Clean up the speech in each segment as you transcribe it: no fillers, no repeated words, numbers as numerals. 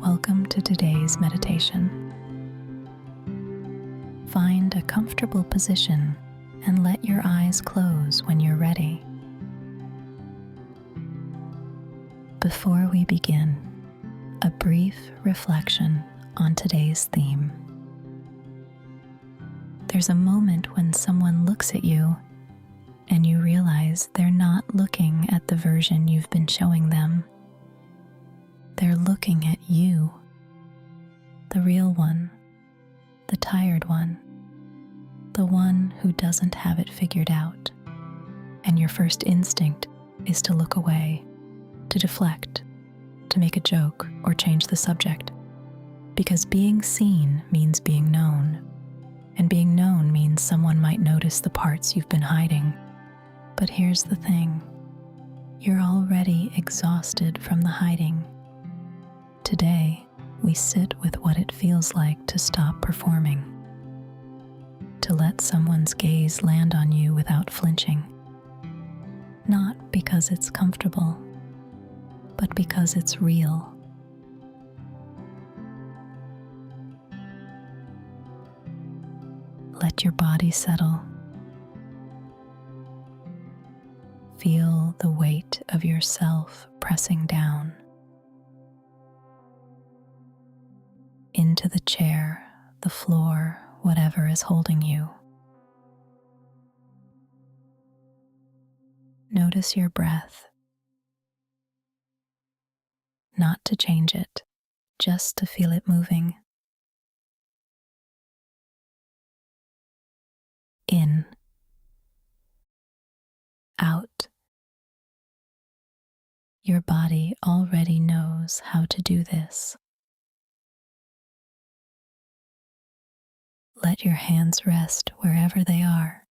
Welcome to today's meditation. Find a comfortable position and let your eyes close when you're ready. Before we begin, a brief reflection on today's theme. There's a moment when someone looks at you and you realize they're not looking at the version you've been showing them. They're looking at you, the real one, the tired one, the one who doesn't have it figured out. And your first instinct is to look away, to deflect, to make a joke or change the subject. Because being seen means being known, and being known means someone might notice the parts you've been hiding. But here's the thing, you're already exhausted from the hiding. Today, we sit with what it feels like to stop performing, to let someone's gaze land on you without flinching, not because it's comfortable, but because it's real. Let your body settle. Feel the weight of yourself pressing down into the chair, the floor, whatever is holding you. Notice your breath, not to change it, just to feel it moving. In, out. Your body already knows how to do this. Let your hands rest wherever they are.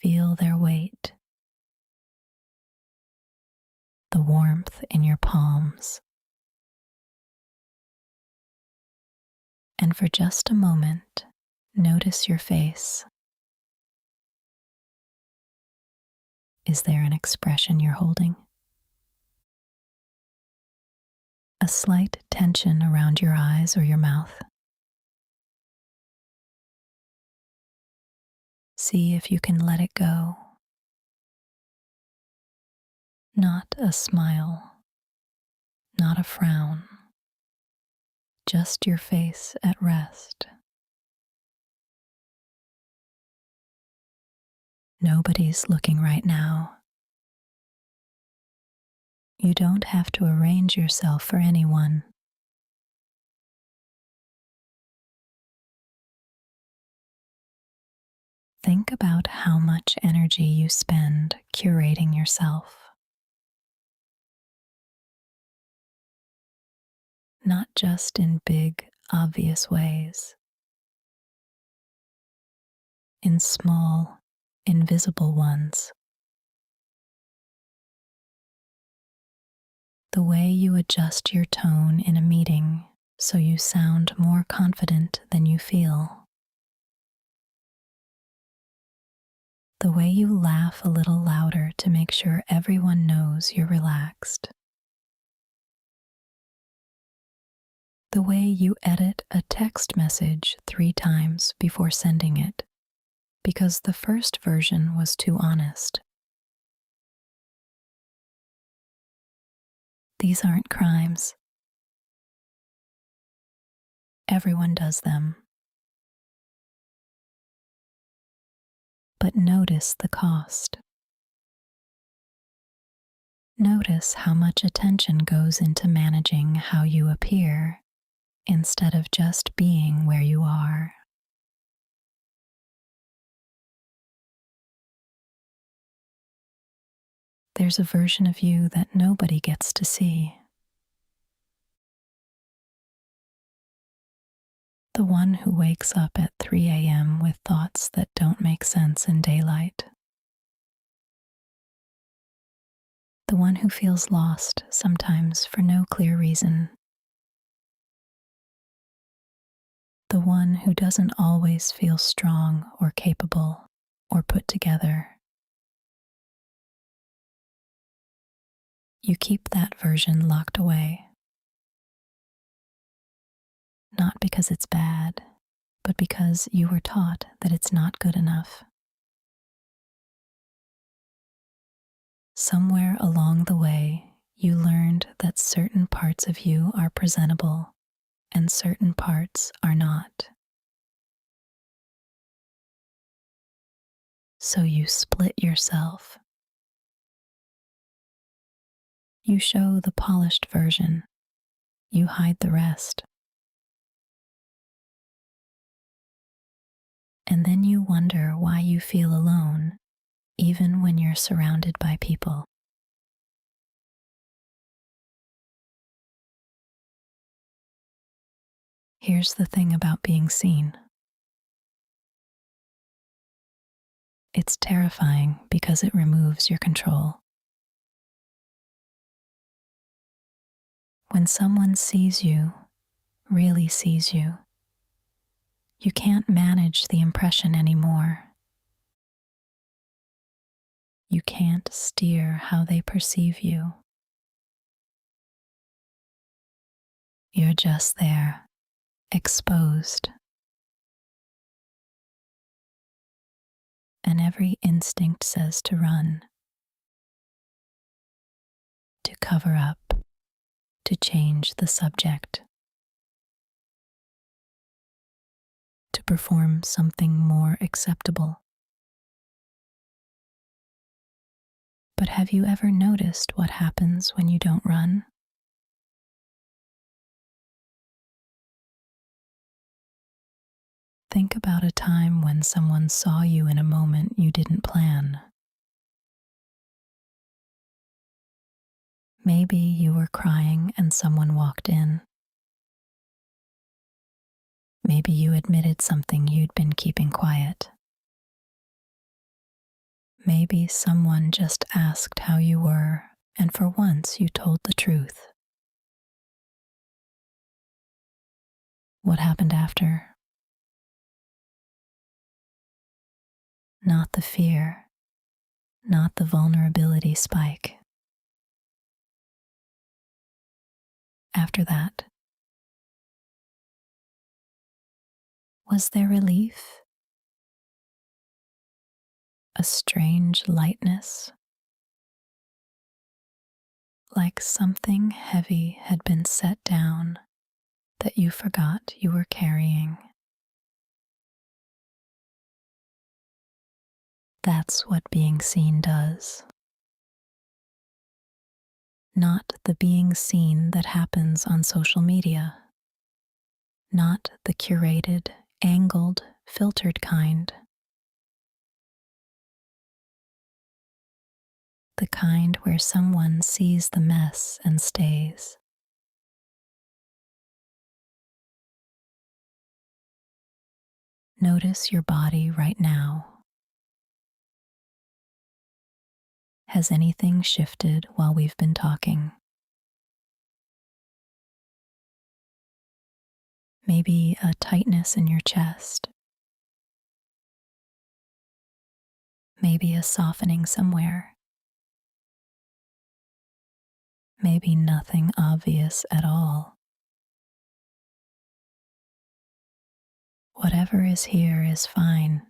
Feel their weight, the warmth in your palms. And for just a moment, notice your face. Is there an expression you're holding? A slight tension around your eyes or your mouth? See if you can let it go. Not a smile, not a frown, just your face at rest. Nobody's looking right now. You don't have to arrange yourself for anyone. Think about how much energy you spend curating yourself. Not just in big, obvious ways. In small, invisible ones. The way you adjust your tone in a meeting so you sound more confident than you feel. The way you laugh a little louder to make sure everyone knows you're relaxed. The way you edit a text message 3 times before sending it, because the first version was too honest. These aren't crimes. Everyone does them. But notice the cost. Notice how much attention goes into managing how you appear instead of just being where you are. There's a version of you that nobody gets to see. The one who wakes up at 3 a.m. with thoughts that don't make sense in daylight. The one who feels lost sometimes for no clear reason. The one who doesn't always feel strong or capable or put together. you keep that version locked away, not because it's bad, but because you were taught that it's not good enough. Somewhere along the way, you learned that certain parts of you are presentable and certain parts are not. So you split yourself. You show the polished version, you hide the rest. And then you wonder why you feel alone, even when you're surrounded by people. Here's the thing about being seen. It's terrifying because it removes your control. When someone sees you, really sees you, you can't manage the impression anymore. You can't steer how they perceive you. You're just there, exposed. And every instinct says to run, to cover up, to change the subject, to perform something more acceptable. But have you ever noticed what happens when you don't run? Think about a time when someone saw you in a moment you didn't plan. Maybe you were crying and someone walked in. Maybe you admitted something you'd been keeping quiet. Maybe someone just asked how you were, and for once you told the truth. What happened after? Not the fear, not the vulnerability spike. After that, was there relief? A strange lightness? Like something heavy had been set down that you forgot you were carrying. That's what being seen does. Not the being seen that happens on social media. Not the curated, angled, filtered kind. The kind where someone sees the mess and stays. Notice your body right now. Has anything shifted while we've been talking? Maybe a tightness in your chest. Maybe a softening somewhere. Maybe nothing obvious at all. Whatever is here is fine.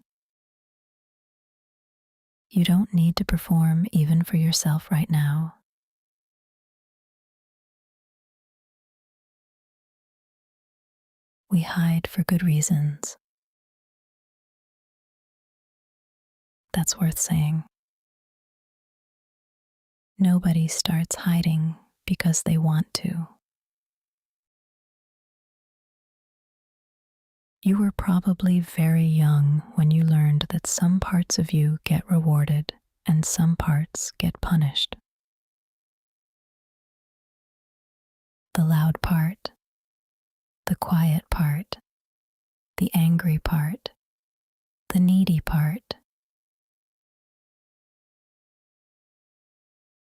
You don't need to perform even for yourself right now. We hide for good reasons. That's worth saying. Nobody starts hiding because they want to. You were probably very young when you learned that some parts of you get rewarded and some parts get punished. The loud part, the quiet part, the angry part, the needy part.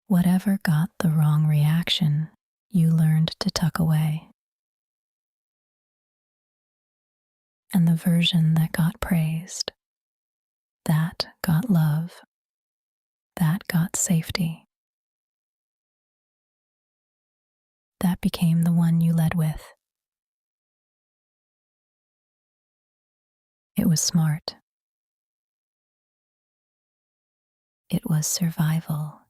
Whatever got the wrong reaction, you learned to tuck away. And the version that got praised, that got love, that got safety. that became the one you led with. It was smart. It was survival.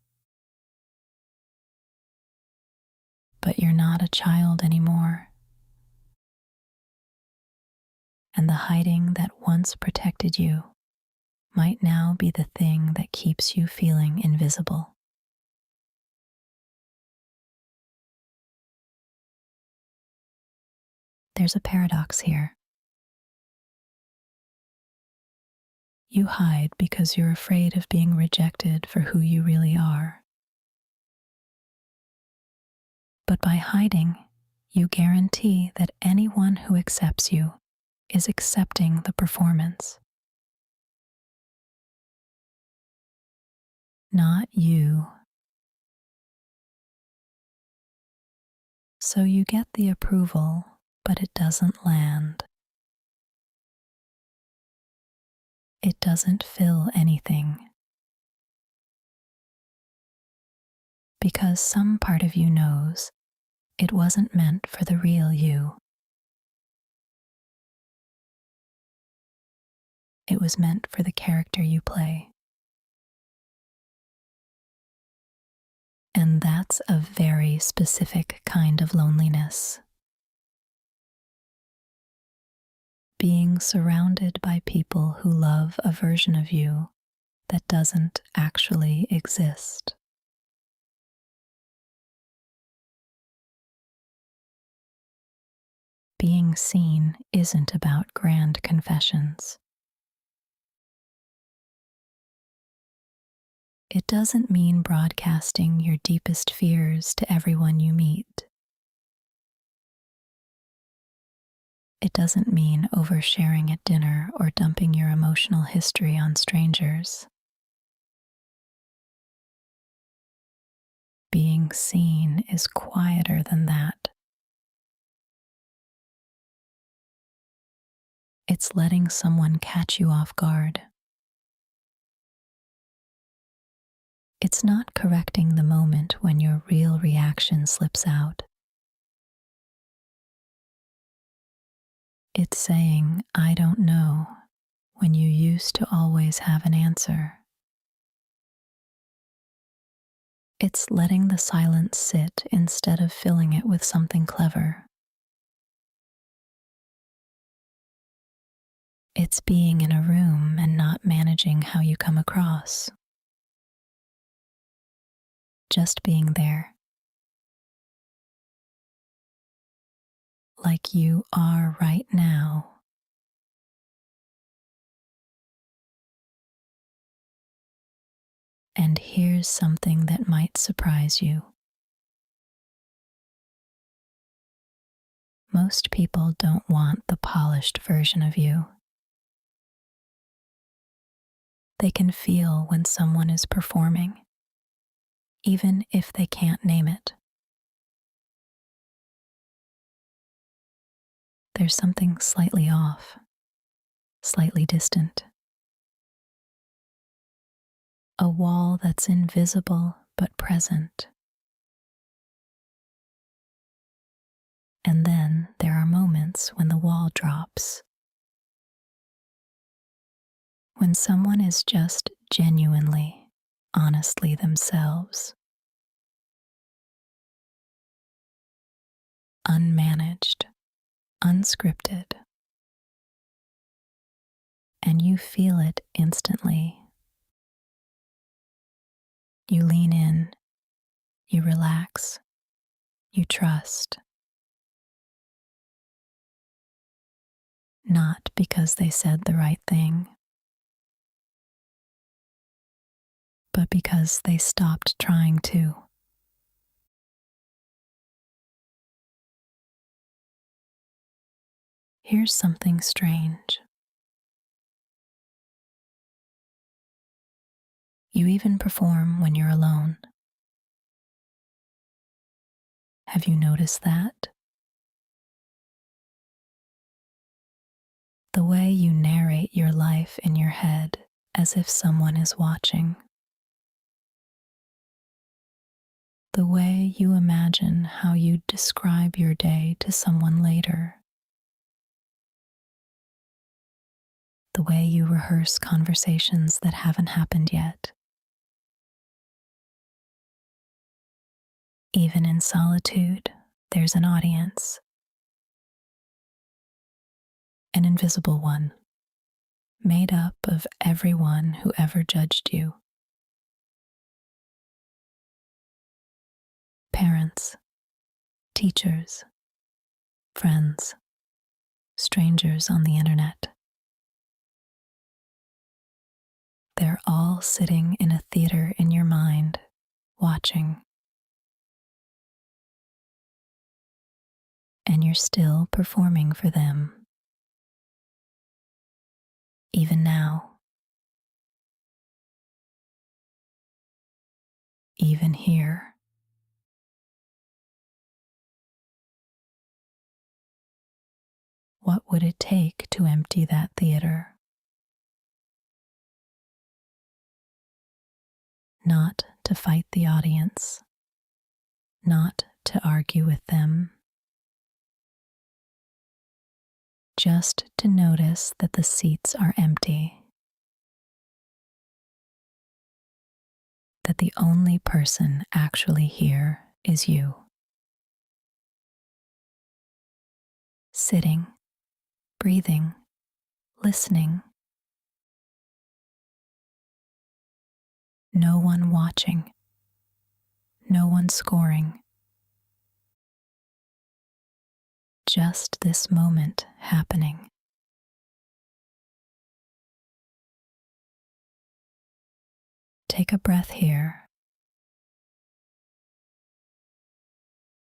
But you're not a child anymore. And the hiding that once protected you might now be the thing that keeps you feeling invisible. There's a paradox here. You hide because you're afraid of being rejected for who you really are. But by hiding, you guarantee that anyone who accepts you is accepting the performance, not you. So you get the approval, but it doesn't land. It doesn't fill anything. Because some part of you knows it wasn't meant for the real you. It was meant for the character you play. And that's a very specific kind of loneliness. Being surrounded by people who love a version of you that doesn't actually exist. Being seen isn't about grand confessions. It doesn't mean broadcasting your deepest fears to everyone you meet. It doesn't mean oversharing at dinner or dumping your emotional history on strangers. Being seen is quieter than that. It's letting someone catch you off guard. It's not correcting the moment when your real reaction slips out. It's saying, "I don't know," when you used to always have an answer. It's letting the silence sit instead of filling it with something clever. It's being in a room and not managing how you come across. Just being there. Like you are right now. And here's something that might surprise you. Most people don't want the polished version of you. They can feel when someone is performing, even if they can't name it. There's something slightly off, slightly distant. A wall that's invisible but present. And then there are moments when the wall drops. When someone is just genuinely, honestly themselves. Unmanaged, unscripted. And you feel it instantly. You lean in, you relax, you trust. Not because they said the right thing, but because they stopped trying to. Here's something strange. You even perform when you're alone. Have you noticed that? The way you narrate your life in your head as if someone is watching. the way you imagine how you'd describe your day to someone later, the way you rehearse conversations that haven't happened yet. Even in solitude, there's an audience, an invisible one, made up of everyone who ever judged you. Parents, teachers, friends, strangers on the internet. They're all sitting in a theater in your mind, watching. And you're still performing for them. Even now. Even here. What would it take to empty that theater? Not to fight the audience, not to argue with them, just to notice that the seats are empty, that the only person actually here is you. Sitting, breathing, listening. No one watching, no one scoring. Just this moment happening. Take a breath here.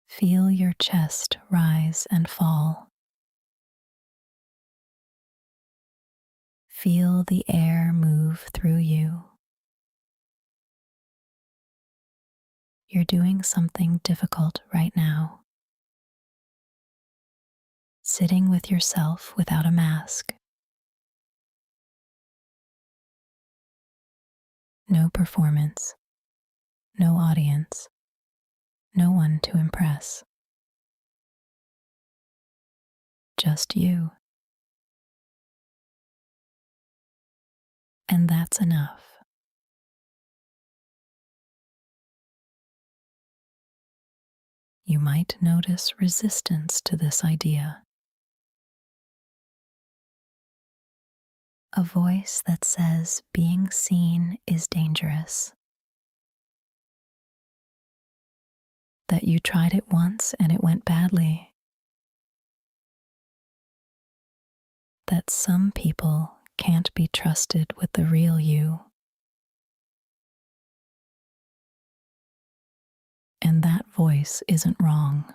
Feel your chest rise and fall. Feel the air move through you. You're doing something difficult right now. Sitting with yourself without a mask. No performance, no audience, no one to impress. Just you. And that's enough. You might notice resistance to this idea. A voice that says being seen is dangerous. That you tried it once and it went badly. That some people can't be trusted with the real you. And that voice isn't wrong.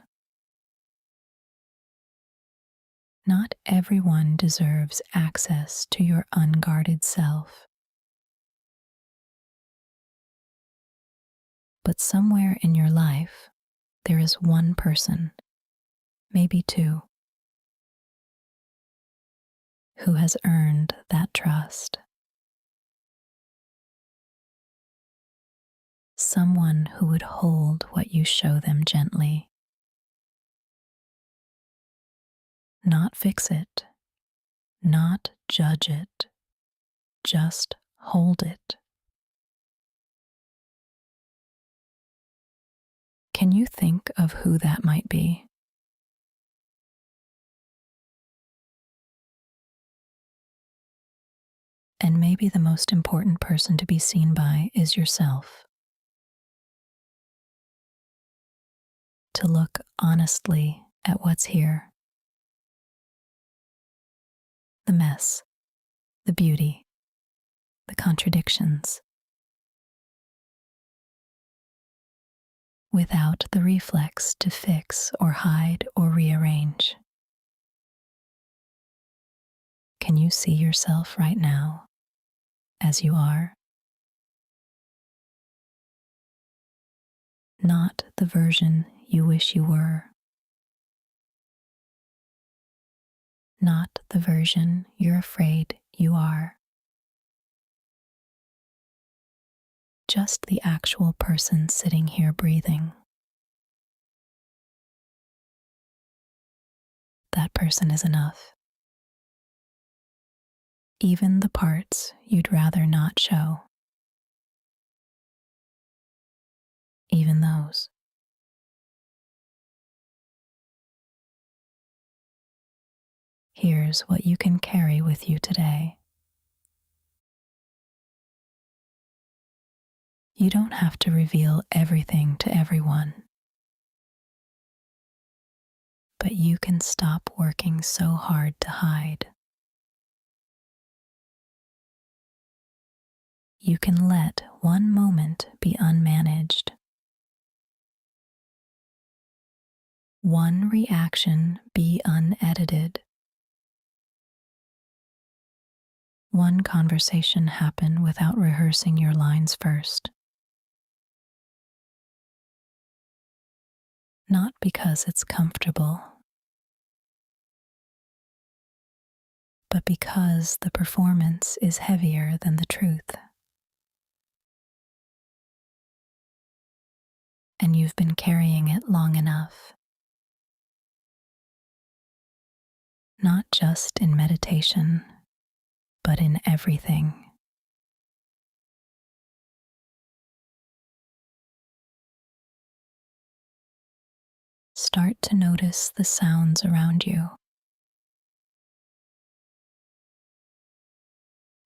Not everyone deserves access to your unguarded self. But somewhere in your life, there is one person, maybe two, who has earned that trust. Someone who would hold what you show them gently. Not fix it, not judge it, just hold it. Can you think of who that might be? And maybe the most important person to be seen by is yourself. To look honestly at what's here. The mess, the beauty, the contradictions. Without the reflex to fix or hide or rearrange. Can you see yourself right now as you are? Not the version you wish you were. Not the version you're afraid you are. Just the actual person sitting here breathing. person is enough. Even the parts you'd rather not show, even those. Here's what you can carry with you today. You don't have to reveal everything to everyone, but you can stop working so hard to hide. You can let one moment be unmanaged, one reaction be unedited, one conversation happen without rehearsing your lines first. Not because it's comfortable, but because the performance is heavier than the truth. And you've been carrying it long enough. Not just in meditation, but in everything. Start to notice the sounds around you,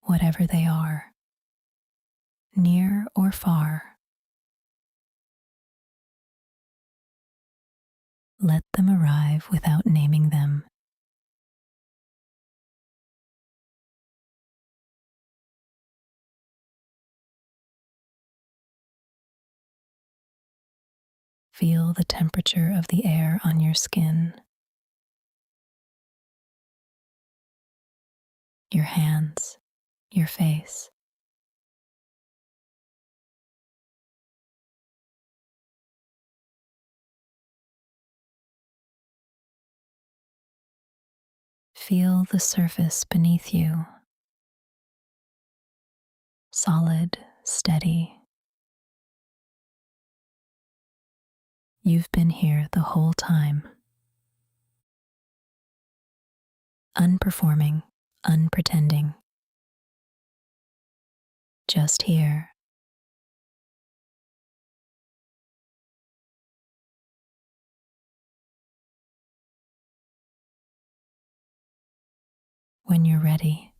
whatever they are, near or far. Let them arrive without naming them. Feel the temperature of the air on your skin, your hands, your face. Feel the surface beneath you, solid, steady. You've been here the whole time, unperforming, unpretending. Just here. When you're ready,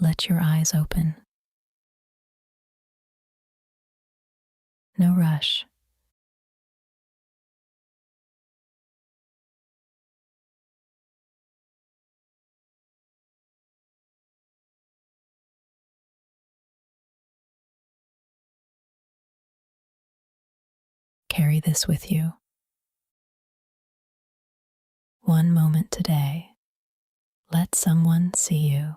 let your eyes open. No rush. Carry this with you. One moment today. Let someone see you.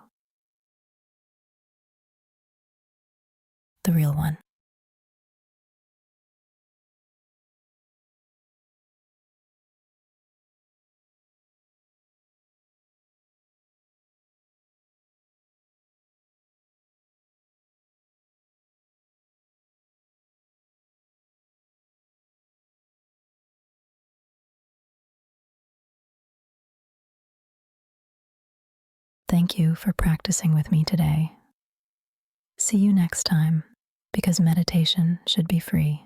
The real one. Thank you for practicing with me today. See you next time, because meditation should be free.